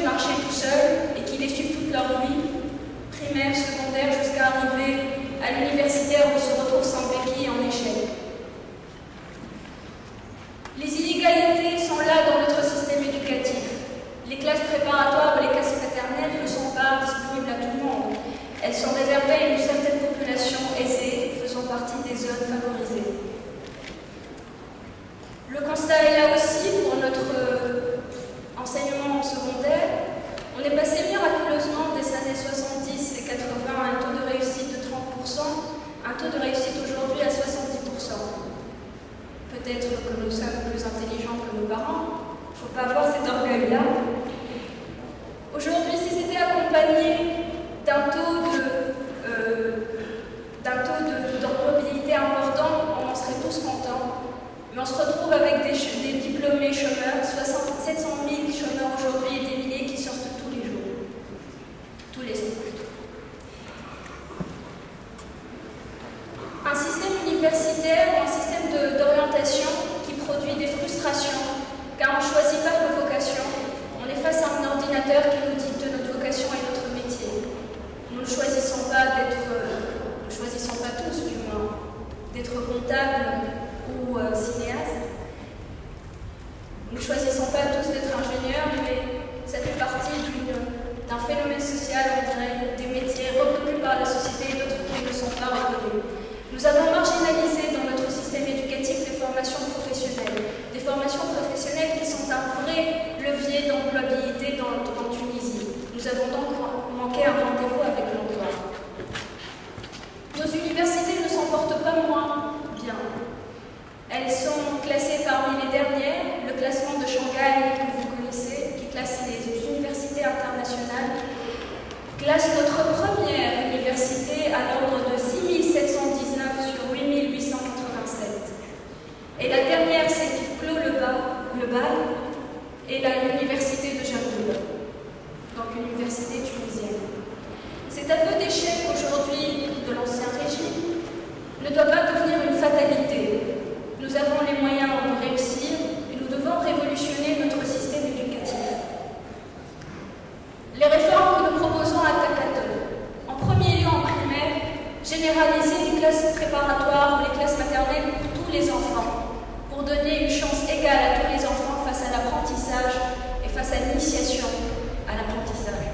de marcher tout seuls et qui les suivent toute leur vie, primaire, secondaire, jusqu'à arriver à l'universitaire où ils se retrouvent sans béquille et en échec. Les inégalités sont là dans notre système éducatif. Les classes préparatoires ou les classes maternelles ne sont pas disponibles à tout le monde. Elles sont réservées à une certaine population aisée, faisant partie des zones favorisées. Le constat est là aussi pour notre enseignement secondaire. On est passé miraculeusement des années 70 et 80 à un taux de réussite de 30%, un taux de réussite aujourd'hui à 70%. Peut-être que nous sommes plus intelligents que nos parents, il ne faut pas avoir cet orgueil-là. Aujourd'hui, si c'était accompagné d'un taux d'employabilité important, on en serait tous contents. Mais on se retrouve avec des diplômés chômeurs, 700 000 chômeurs aujourd'hui et des milliers qui sortent tous les jours. Tous les ans. Un système universitaire ou un système d'orientation qui produit des frustrations, car on ne choisit pas nos vocations. On est face à un ordinateur qui nous dicte notre vocation et notre métier. Nous ne choisissons pas tous du moins, d'être comptable ou cinéaste. Nous ne choisissons pas tous d'être ingénieurs, mais ça fait partie d'un phénomène social, on dirait, des métiers reconnus par la société et d'autres qui ne sont pas reconnus. Nous avons marginalisé dans notre système éducatif les formations professionnelles. Des formations professionnelles qui sont un vrai levier d'employabilité en Tunisie. Nous avons donc manqué un rendez-vous avec l'emploi. Nos universités ne s'en portent pas moins bien. Elles sont classées parmi les dernières. Le classement de Shanghai, que vous connaissez, qui classe les universités internationales, classe notre première université à l'ordre de 6719 sur 8887. Et la dernière, c'est Clos-le-Bal, et l'université de Jamboul, donc une université tunisienne. Cet aveu d'échec aujourd'hui de l'ancien régime ne doit pas devenir une fatalité. Nous avons les moyens de réussir et nous devons révolutionner notre système éducatif. Les réformes que nous proposons à Takato, en premier lieu en primaire, généraliser les classes préparatoires ou les classes maternelles pour tous les enfants, pour donner une chance égale à tous les enfants face à l'apprentissage et face à l'initiation à l'apprentissage.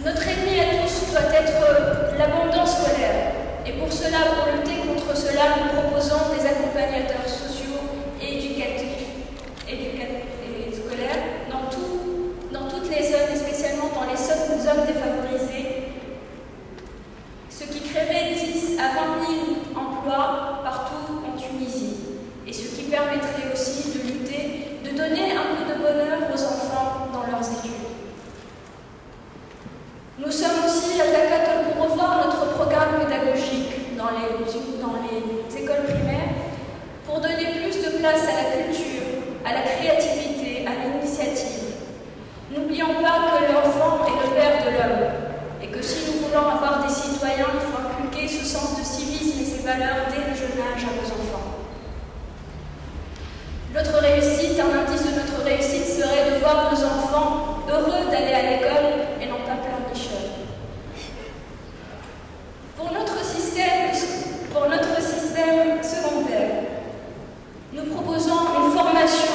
Notre ennemi à tous doit être l'abondance scolaire. Et pour cela, pour lutter contre cela, nous proposons des accompagnateurs sociaux et éducatifs et scolaires dans toutes les zones, et spécialement dans les zones défavorisées, ce qui créerait 10 à 20 000 emplois partout en Tunisie, et ce qui permettrait aussi de lutter, de donner un peu de bonheur aux enfants dans leurs études. Nous sommes aussi à Takato pour revoir notre programme pédagogique dans les écoles primaires pour donner plus de place à la culture, à la créativité, à l'initiative. N'oublions pas que l'enfant est le père de l'homme et que si nous voulons avoir des citoyens, il faut inculquer ce sens de civisme et ces valeurs dès le jeune âge à nos enfants. Notre réussite, un indice de notre réussite serait de voir nos enfants heureux d'aller à l'école et non pas pleurnicheurs. Pour notre système secondaire, nous proposons une formation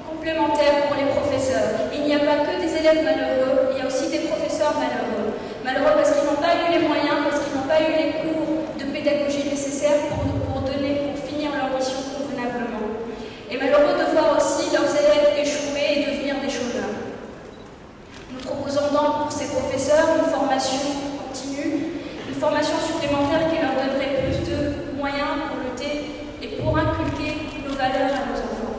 complémentaire pour les professeurs. Il n'y a pas que des élèves malheureux, il y a aussi des professeurs malheureux. Malheureux parce qu'ils n'ont pas eu les moyens, parce qu'ils n'ont pas eu les cours de pédagogie nécessaires pour finir leur mission convenablement. Et malheureux de voir aussi leurs élèves échouer et devenir des chômeurs. Nous proposons donc pour ces professeurs une formation continue, une formation supplémentaire qui leur donnerait plus de moyens pour lutter et pour inculquer nos valeurs à nos enfants.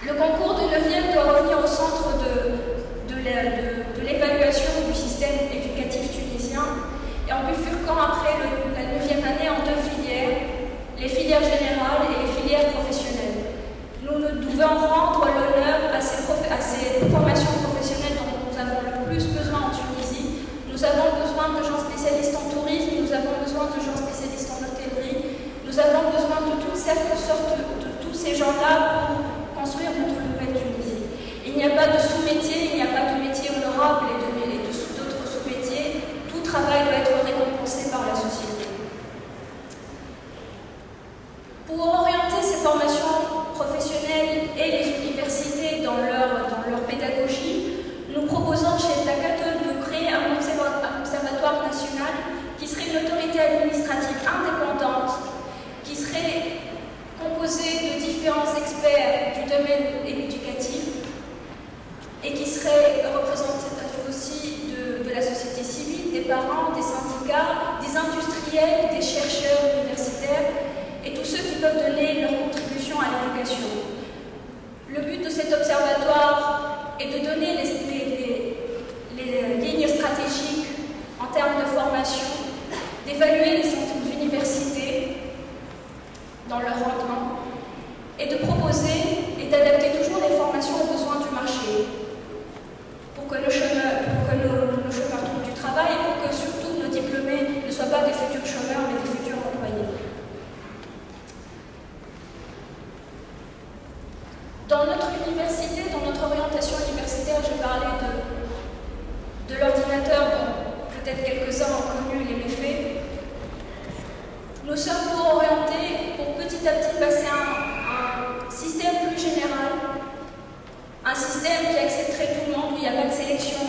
Le concours de 9e doit revenir au centre de l'évaluation du système éducatif tunisien et en bifurquant après la 9e année en 2 filières, les filières générales et les filières professionnelles. Nous devons rendre l'honneur à ces formations professionnelles dont nous avons le plus besoin en Tunisie. Nous avons besoin de gens spécialistes en tourisme, nous avons besoin de gens spécialistes en hôtellerie, nous avons besoin de toutes sortes de tous ces gens-là pour construire notre nouvelle Tunisie. Et Il n'y a pas de sous-métier, il n'y a pas de métier honorable et d'autres sous-métiers. Tout travail doit être récompensé par la société. Pour orienter ces formations professionnelles et les universités dans leur pédagogie, nous proposons chez Takaton de créer un observatoire national qui serait une autorité administrative indépendante, qui serait composée de différents experts du domaine éducatif et qui serait représentatif aussi de la société civile, des parents, des syndicats, des industriels, des chercheurs universitaires et tous ceux qui peuvent donner leur contribution à l'éducation. Le but de cet observatoire est de donner les lignes stratégiques en termes de formation, d'évaluer les universités dans leur rendement et de proposer et d'adapter toujours les formations aux besoins du marché pour que nos chômeurs trouvent du travail et pour que surtout nos diplômés ne soient pas des futurs chômeurs mais des futurs employés. Dans notre université, dans notre orientation universitaire, je parlais de l'ordinateur dont peut-être quelques-uns ont connu les méfaits. Nous sommes pour orienter, pour petit à petit passer à un système plus général, un système qui accepterait tout le monde, où il n'y a pas de sélection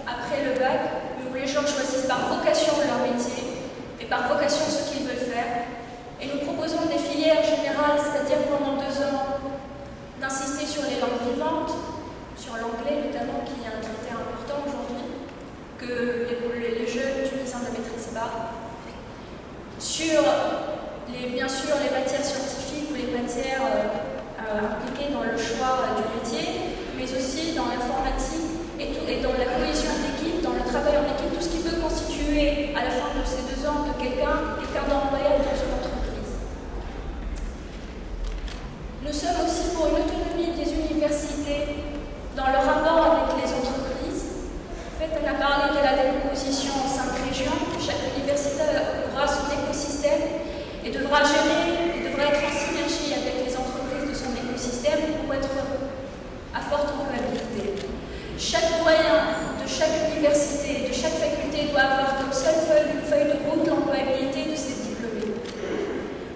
après le bac, où les gens choisissent par vocation leur métier et par vocation ce qu'ils veulent faire. Et nous proposons des filières générales, c'est-à-dire pendant 2 ans, d'insister sur les langues vivantes, sur l'anglais notamment, qui est un critère important aujourd'hui, que les jeunes tunisiens ne maîtrisent pas, sur bien sûr les matières scientifiques ou les matières impliquées dans le choix du métier, mais aussi dans l'informatique et dans la cohésion d'équipe, dans le travail en équipe, tout ce qui peut constituer à la fin de ces 2 ans de quelqu'un d'employable dans une entreprise. Nous sommes aussi pour une autonomie des universités dans leur rapport avec les entreprises. En fait, on a parlé de la décomposition en 5 régions. Chaque université aura son écosystème et devra gérer, et devra être en synergie avec les entreprises de son écosystème pour être à forte employabilité. Chaque doyen de chaque université, de chaque faculté doit avoir comme seule feuille de route l'employabilité de ses diplômés.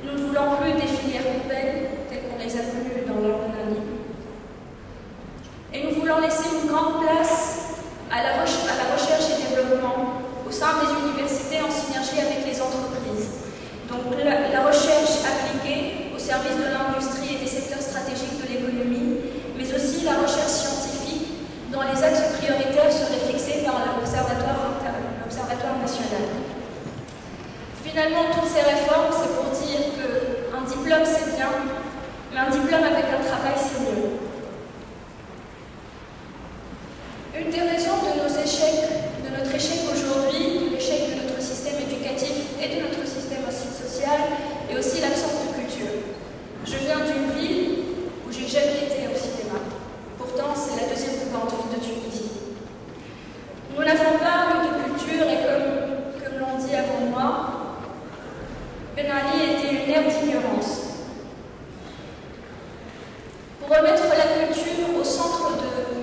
Nous ne voulons plus des filières poubelles telles qu'on les a connues dans leur bonne année. Et nous voulons laisser une grande place à la recherche et développement au sein des universités en synergie avec les entreprises. Donc la recherche appliquée au service de l'industrie et des secteurs stratégiques de l'économie, mais aussi la recherche scientifique dont les axes prioritaires seraient fixés par l'Observatoire national. Finalement, toutes ces réformes, c'est pour dire qu'un diplôme, c'est bien, mais un diplôme avec un travail, c'est mieux. Une des raisons de notre échec aujourd'hui, de l'échec de notre système éducatif et de notre système social, est aussi l'absence de culture. Je viens d'une ville où j'ai jamais été au cinéma. Pourtant, c'est la 2e plus grande ville de Tunisie. Nous n'avons pas eu de culture et comme l'ont dit avant moi, Ben Ali était une ère d'ignorance. Pour remettre la culture au centre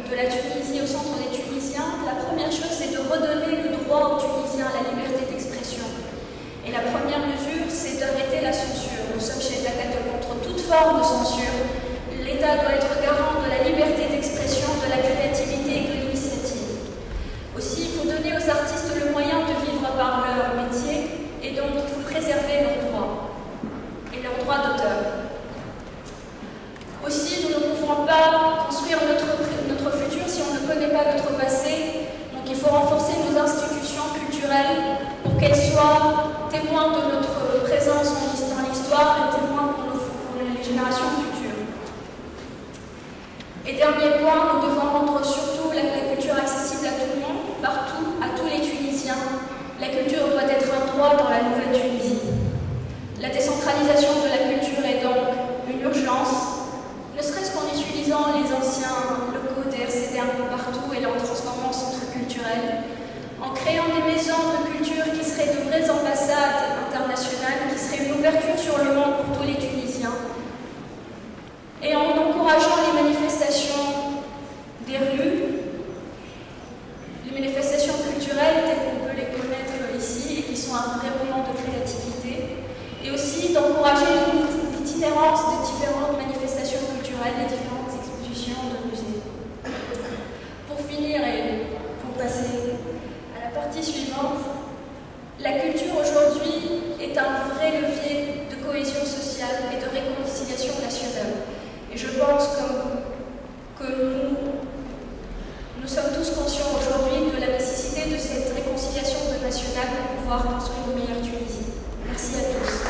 de la Tunisie, au centre des Tunisiens, la première chose, c'est de redonner le droit aux Tunisiens à la liberté d'expression. Et la première mesure, c'est d'arrêter la censure. Nous sommes chez Takaton contre toute forme de censure. L'État doit être garant de la liberté d'expression, de la créativité et de l'initiative. Aussi, il faut donner aux artistes le moyen de vivre par leur métier, et donc il faut préserver leurs droits et leurs droits d'auteur. Aussi, nous ne pouvons pas construire notre futur si on ne connaît pas notre passé. Donc il faut renforcer nos institutions culturelles pour qu'elles soient témoins de notre présence dans l'histoire et témoins pour les générations futures. Et dernier point, nous devons rendre surtout la culture accessible à tout le monde, partout, à tous les Tunisiens. La culture doit être un droit dans la nouvelle Tunisie. La décentralisation de la culture est donc une urgence, ne serait-ce qu'en utilisant les anciens locaux des RCD un peu partout et en transformant en centre culturel, en créant des maisons de culture qui seraient de vraies ambassades internationales l'occurrence des différentes manifestations culturelles, des différentes expositions de musées. Pour finir et pour passer à la partie suivante, la culture aujourd'hui est un vrai levier de cohésion sociale et de réconciliation nationale. Et je pense que nous sommes tous conscients aujourd'hui de la nécessité de cette réconciliation nationale pour pouvoir construire une meilleure Tunisie. Merci à tous.